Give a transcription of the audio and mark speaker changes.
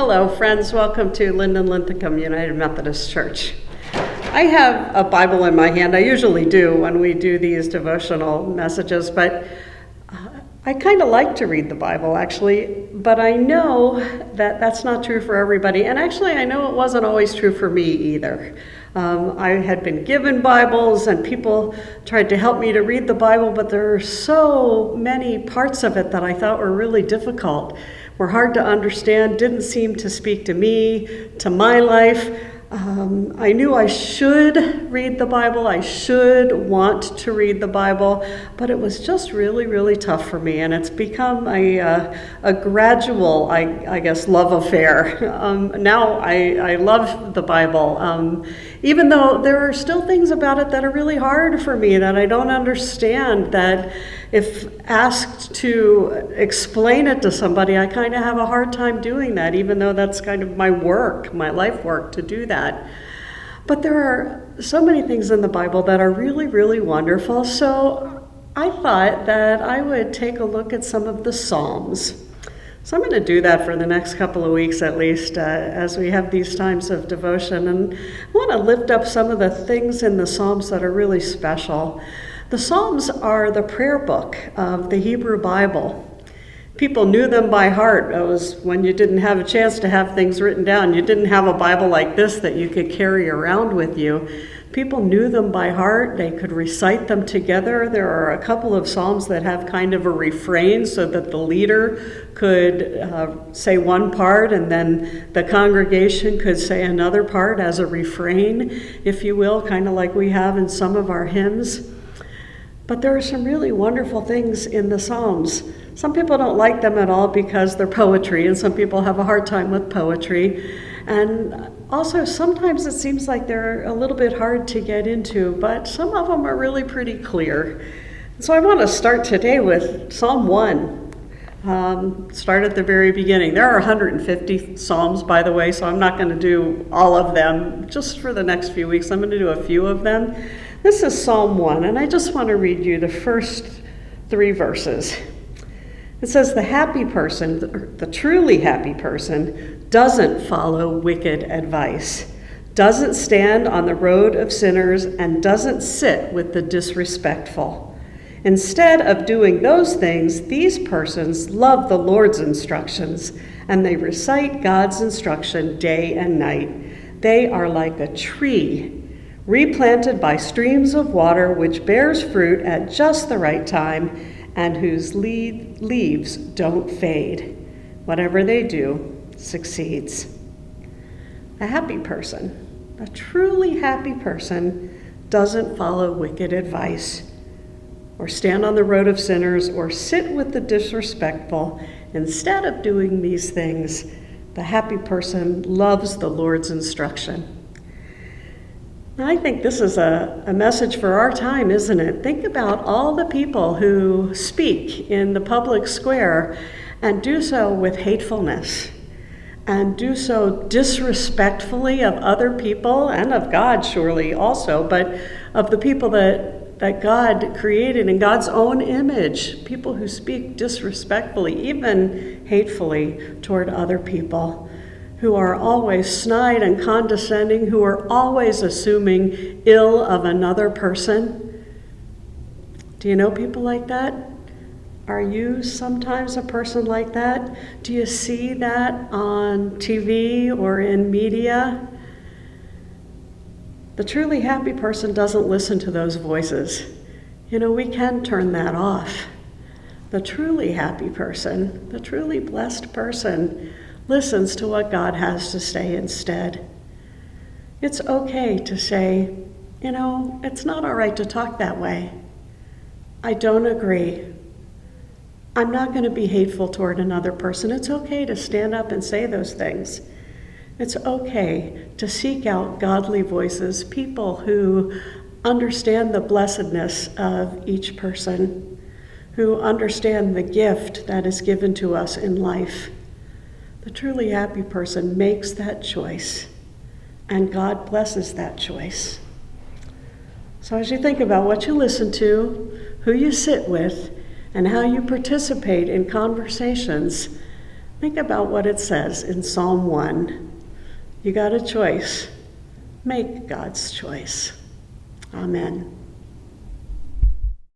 Speaker 1: Hello, friends. Welcome to Linden-Linthicum United Methodist Church. I have a Bible in my hand. I usually do when we do these devotional messages, but I kind of like to read the Bible, actually, but I know that that's not true for everybody, and actually I know it wasn't always true for me either. I had been given Bibles, and people tried to help me to read the Bible, but there are so many parts of it that I thought were really difficult, were hard to understand, didn't seem to speak to me, to my life. I knew I should read the Bible, I should want to read the Bible, but it was just really, really tough for me, and it's become a gradual, I guess, love affair. Now I love the Bible, even though there are still things about it that are really hard for me, that I don't understand, that if asked to explain it to somebody, I kind of have a hard time doing that, even though that's kind of my work, my life work, to do that. But there are so many things in the Bible that are really, really wonderful, so I thought that I would take a look at some of the Psalms. So I'm going to do that for the next couple of weeks at least, as we have these times of devotion, and I want to lift up some of the things in the Psalms that are really special. The Psalms are the prayer book of the Hebrew Bible. People knew them by heart. It was when you didn't have a chance to have things written down. You didn't have a Bible like this that you could carry around with you. People knew them by heart. They could recite them together. There are a couple of Psalms that have kind of a refrain so that the leader could say one part and then the congregation could say another part as a refrain, if you will, kind of like we have in some of our hymns. But there are some really wonderful things in the Psalms. Some people don't like them at all because they're poetry, and some people have a hard time with poetry. And also, sometimes it seems like they're a little bit hard to get into, but some of them are really pretty clear. So I want to start today with Psalm 1. Start at the very beginning. There are 150 Psalms, by the way, so I'm not going to do all of them. Just for the next few weeks, I'm going to do a few of them. This is Psalm 1, and I just want to read you the first 3 verses. It says, the happy person, the truly happy person, doesn't follow wicked advice, doesn't stand on the road of sinners, and doesn't sit with the disrespectful. Instead of doing those things, these persons love the Lord's instructions, and they recite God's instruction day and night. They are like a tree replanted by streams of water, which bears fruit at just the right time, and whose leaves don't fade. Whatever they do succeeds. A happy person, a truly happy person, doesn't follow wicked advice, or stand on the road of sinners, or sit with the disrespectful. Instead of doing these things, the happy person loves the Lord's instruction. I think this is a message for our time, isn't it? Think about all the people who speak in the public square and do so with hatefulness and do so disrespectfully of other people and of God, surely also, but of the people that God created in God's own image, people who speak disrespectfully, even hatefully toward other people, who are always snide and condescending, who are always assuming ill of another person. Do you know people like that? Are you sometimes a person like that? Do you see that on TV or in media? The truly happy person doesn't listen to those voices. You know, we can turn that off. The truly happy person, the truly blessed person, listens to what God has to say instead. It's okay to say, you know, it's not all right to talk that way. I don't agree. I'm not going to be hateful toward another person. It's okay to stand up and say those things. It's okay to seek out godly voices, people who understand the blessedness of each person, who understand the gift that is given to us in life. The truly happy person makes that choice, and God blesses that choice. So as you think about what you listen to, who you sit with, and how you participate in conversations, think about what it says in Psalm 1. You got a choice. Make God's choice. Amen.